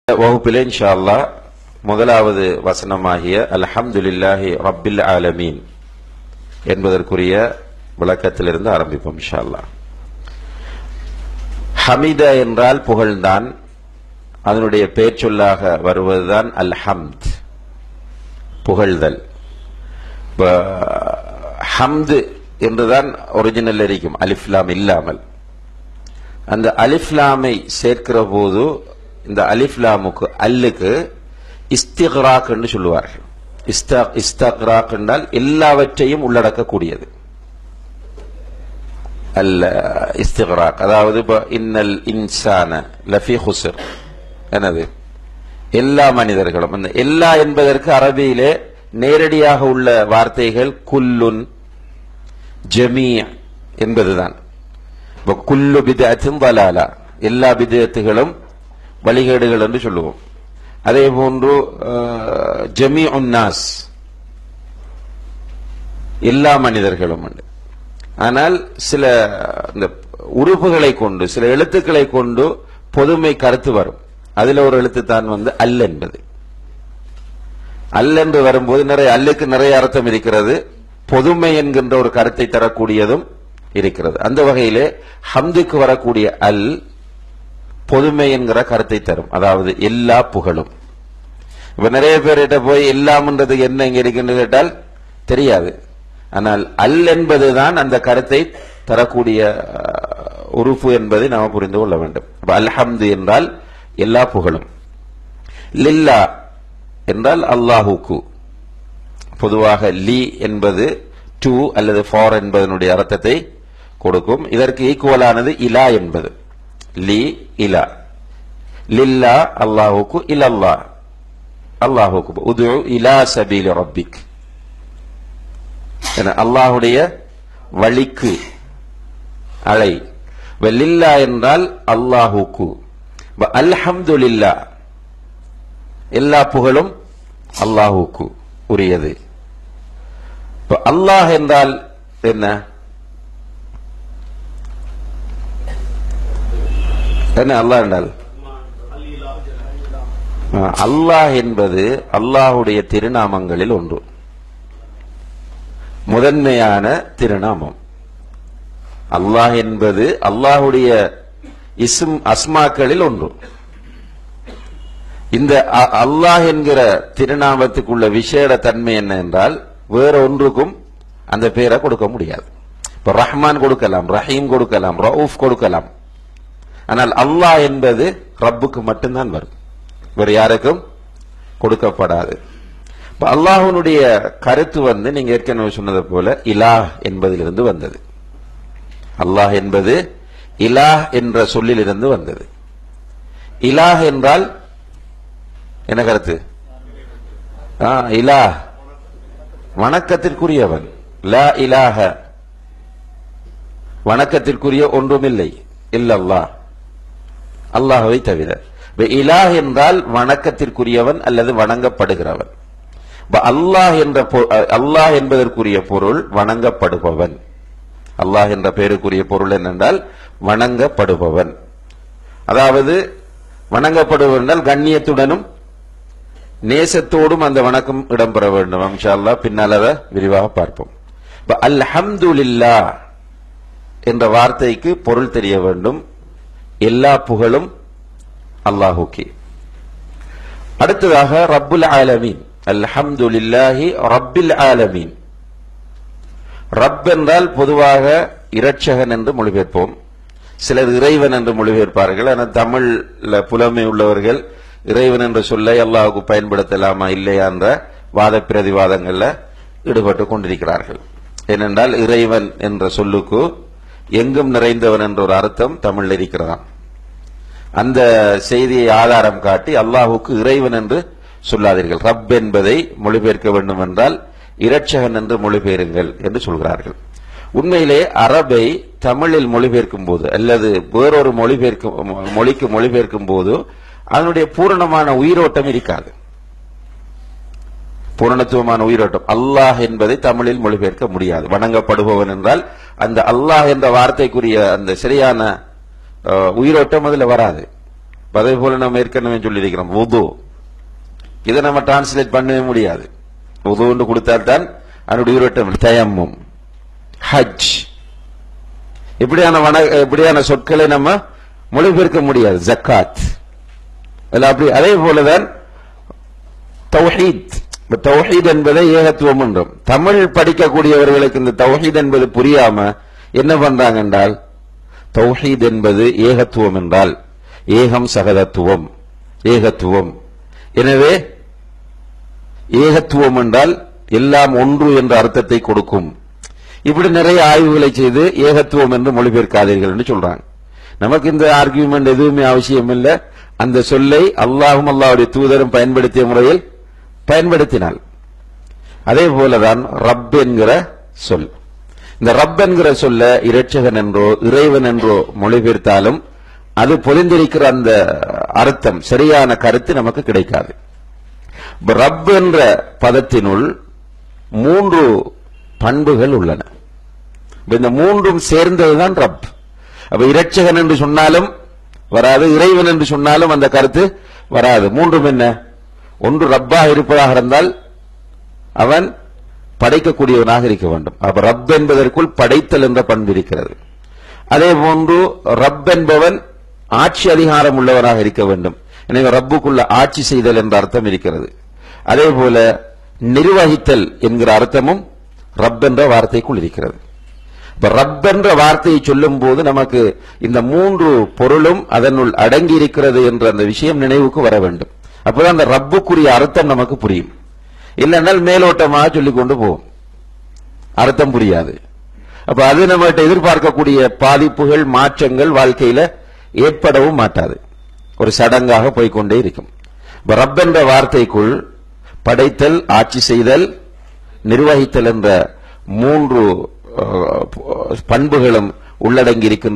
வகுப்பிலே இன்ஷா அல்லாஹ் முதலாவது வசனமாகிய அல்ஹம்துலில்லாஹி ரப்பில் ஆலமீன் என்பதற்குரிய விளக்கத்திலிருந்து ஆரம்பிப்போம் இன்ஷா அல்லாஹ். ஹமித என்றால் புகழ்ந்தான், அதனுடைய பேச்சொல்லாக வருவதுதான் அல்ஹம்த், புகழ்தல். ஹம்து என்றுதான் ஒரிஜினல் இருக்கும், அலிஃப்லாம் இல்லாமல். அந்த அலிஃப்லாமை சேர்க்கிற போது இந்த அலிஃப்லாமுக்கு அல்லுக்கு இஸ்திக்ராக் என்று சொல்லுவார்கள். இஸ்திக்ராக் என்றால் எல்லாவற்றையும் உள்ளடக்கக்கூடியது. அல்ல இஸ்திக்ராக், அதாவது இன்னல் இன்சான லஃபி ஹுஸ்ர், என்னது எல்லா மனிதர்களும். அந்த எல்லா என்பதற்கு அரபியிலே நேரடியாக உள்ள வார்த்தைகள் குல்லுன், ஜமீ என்பதுதான். குல்லு பித்அத்தின் தலாலா, எல்லா பித்அத்துகளும் வழிகேடுகள் என்று சொல்லுவோம். அதே போன்று ஜமீஉன் நாஸ், எல்லா மனிதர்களும். ஆனால் சில இந்த உறுப்புகளை கொண்டு, சில எழுத்துக்களை கொண்டு பொதுமை கருத்து வரும். அதுல ஒரு எழுத்து தான் அல் என்பது. அல் என்று வரும்போது நிறைய அல்லுக்கு நிறைய அர்த்தம் இருக்கிறது. பொதுமை என்கின்ற ஒரு கருத்தை தரக்கூடியதும் இருக்கிறது. அந்த வகையிலே ஹம்துக்கு வரக்கூடிய அல் பொதுமை என்கிற கருத்தை தரும், அதாவது எல்லா புகழும். இப்ப நிறைய பேர்கிட்ட போய் எல்லாம்ன்றது என்ன இங்க இருக்குன்னு கேட்டால் தெரியாது. ஆனால் அல் என்பதுதான் அந்த கருத்தை தரக்கூடிய உறுப்பு என்பதை நாம் புரிந்து கொள்ள வேண்டும். அல்ஹம்து என்றால் எல்லா புகழும். லில்லா என்றால் அல்லாஹுக்கு. பொதுவாக லி என்பது டு அல்லது ஃபார் என்பதனுடைய அர்த்தத்தை கொடுக்கும். இதற்கு ஈக்குவலானது இலா என்பது. லி இலா, லில்லா அல்லாஹுக்கு, இலல்லா அல்லாஹுக்கு. உது இலா சபீல் ரப்பிக், அல்லாஹுடைய வழிக்கு அழை. லில்லா என்றால் அல்லாஹுக்கு. அல்ஹம்துலில்லா, எல்லா புகழும் அல்லாஹுக்கு உரியது. அல்லாஹ் என்றால் என்ன? என்ன அல்லாஹ் என்றால்? அல்லாஹ் என்பது அல்லாஹுடைய திருநாமங்களில் ஒன்று, முதன்மையான திருநாமம். அல்லாஹ் என்பது அல்லாஹுடைய அஸ்மாக்களில் ஒன்று. இந்த அல்லாஹ் என்கிற திருநாமத்துக்குள்ள விசேட தன்மை என்ன என்றால், வேற ஒன்றுக்கும் அந்த பெயரை கொடுக்க முடியாது. இப்ப ரஹ்மான் கொடுக்கலாம், ரஹீம் கொடுக்கலாம், ரவுஃப் கொடுக்கலாம். ஆனால் அல்லாஹ் என்பது ரப்புக்கு மட்டும்தான் வரும், வேறு யாருக்கும் கொடுக்கப்படாது. அல்லாஹ்வுடைய கருத்து நீங்க ஏற்கனவே சொன்னது போல இலாஹ் என்பதிலிருந்து வந்தது. அல்லாஹ் என்பது இலாஹ் என்ற சொல்லிலிருந்து வந்தது. இலாஹ் என்றால் என்ன கருத்து? இலாஹ் வணக்கத்திற்குரியவன். லா இலாஹ, வணக்கத்திற்குரிய ஒன்றுமில்லை இல்லல்லாஹ், அல்லாஹ்வை தவிர. இலாஹ் என்றால் வணக்கத்திற்குரியவன் அல்லது வணங்கப்படுகிறவன். அல்லாஹ் என்பதற்குரிய பொருள் வணங்கப்படுபவன். அல்லாஹ் என்ற பெயருக்குரிய பொருள் என்னென்றால் வணங்கப்படுபவன். அதாவது வணங்கப்படுபவன் என்றால் கண்ணியத்துடனும் நேசத்தோடும் அந்த வணக்கம் இடம்பெற வேண்டும். இன்ஷா அல்லாஹ் பின்னால் அதை விரிவாக பார்ப்போம். அல்ஹம்துலில்லாஹ் என்ற வார்த்தைக்கு பொருள் தெரிய வேண்டும். எல்லா புகழும் அல்லாஹுக்கே. அடுத்ததாக ரப்புல் ஆலமீன், அல்ஹம்துலில்லாஹி ரப்பில் ஆலமீன். ரப் என்றால் பொதுவாக இரட்சகன் என்று மொழிபெயர்ப்போம். சிலர் இறைவன் என்று மொழிபெயர்ப்பார்கள். ஆனால் தமிழ்ல புலமை உள்ளவர்கள் இறைவன் என்ற சொல்லை அல்லாஹுக்கு பயன்படுத்தலாமா இல்லையா என்ற வாத பிரதிவாதங்கள்ல ஈடுபட்டு கொண்டிருக்கிறார்கள். ஏனென்றால் இறைவன் என்ற சொல்லுக்கு எங்கும் நிறைந்தவன் என்ற ஒரு அர்த்தம் தமிழில் இருக்கிறதாம். அந்த செய்தியை ஆதாரம் காட்டி அல்லாஹுக்கு இறைவன் என்று சொல்லாதீர்கள், ரப் என்பதை மொழிபெயர்க்க வேண்டும் என்றால் இரட்சகன் என்று மொழிபெயருங்கள் என்று சொல்கிறார்கள். உண்மையிலே அரபை தமிழில் மொழிபெயர்க்கும் போது அல்லது வேறொரு மொழிக்கு மொழிபெயர்க்கும் போது அதனுடைய பூரணமான உயிரோட்டம் இருக்காது. பூரணத்துவமான உயிரோட்டம். அல்லாஹ் என்பதை தமிழில் மொழிபெயர்க்க முடியாது. வணங்கப்படுபவன் என்றால் அந்த அல்லாஹ் என்ற வார்த்தைக்குரிய அந்த சரியான உயிரோட்டம் அதுல வராது. அதே போல நம்ம ஏற்கனவே சொல்லியிருக்கிறோம் வுது. இதை நம்ம டிரான்ஸ்லேட் பண்ணவே முடியாது. வுதுன்னு கொடுத்தால்தான் அதனுடைய உருவட்டம். தயம்மும், ஹஜ், இப்படியான சொற்களை நம்ம மொழிபெயர்க்க முடியாது. ஜக்காத் அப்படி. அதே போலதான் தௌஹீத். தௌஹீத் என்பதை ஏகத்துவம் என்றும். தமிழ் படிக்கக்கூடியவர்களுக்கு இந்த தௌஹீத் என்பது புரியாம என்ன பண்றாங்க என்றால், தௌஹீத் என்பது ஏகத்துவம் என்றால் ஏகம் சகதத்துவம், ஏகத்துவம். எனவே ஏகத்துவம் என்றால் எல்லாம் ஒன்று என்ற அர்த்தத்தை கொடுக்கும். இப்படி நிறைய ஆய்வுகளை செய்து ஏகத்துவம் என்று மொழிபெயர்க்காதீர்கள் என்று சொல்றாங்க. நமக்கு இந்த ஆர்கியூமெண்ட் எதுவுமே அவசியம் இல்லை. அந்த சொல்லை அல்லாஹும் அல்லாஹ்வுடைய தூதரும் பயன்படுத்திய முறையில் பயன்படுத்தினால். அதே போலதான் ரப் என்கிற சொல். இந்த ரப் என்கிற சொல்ல இரட்சகன் என்றோ இறைவன் என்றோ மொழிபெயர்த்தாலும் அது பொதிந்திருக்கிற அந்த அர்த்தம், சரியான கருத்து நமக்கு கிடைக்காது. ரப் என்ற பதத்தினுள் 3 பண்புகள் உள்ளன. இந்த 3ம் சேர்ந்ததுதான் ரப். அப்ப இரட்சகன் என்று சொன்னாலும் வராது, இறைவன் என்று சொன்னாலும் அந்த கருத்து வராது. 3ம் என்ன? ஒன்று ரப்பாக இருப்பதாக இருந்தால் அவன் படைக்கக்கூடியவனாக இருக்க வேண்டும். அப்ப ரப் என்பதற்குள் படைத்தல் என்ற பண்பு இருக்கிறது. அதே போன்று ரப் என்பவன் ஆட்சி அதிகாரம் உள்ளவனாக இருக்க வேண்டும். எனவே ரப்புக்குள்ள ஆட்சி செய்தல் என்ற அர்த்தம் இருக்கிறது. அதே போல நிர்வகித்தல் என்கிற அர்த்தமும் ரப் என்ற வார்த்தைக்குள் இருக்கிறது. ரப் என்ற வார்த்தையை சொல்லும் போது நமக்கு இந்த 3 பொருளும் அதனுள் அடங்கி இருக்கிறது என்ற அந்த விஷயம் நினைவுக்கு வர வேண்டும். அப்பதான் அந்த ரப்புக்குரிய அர்த்தம் நமக்கு புரியும். இல்லைன்னால் மேலோட்டமாக சொல்லிக் கொண்டு போவோம், அர்த்தம் புரியாது. அப்ப அது நம்மகிட்ட எதிர்பார்க்கக்கூடிய பாதிப்புகள், மாற்றங்கள் வாழ்க்கையில ஏற்படவும் மாட்டாது. ஒரு சடங்காக போய்கொண்டே இருக்கும். ரப் என்ற வார்த்தைக்குள் படைத்தல், ஆட்சி செய்தல், நிர்வகித்தல் என்ற 3 பண்புகளும் உள்ளடங்கி இருக்கின்றன.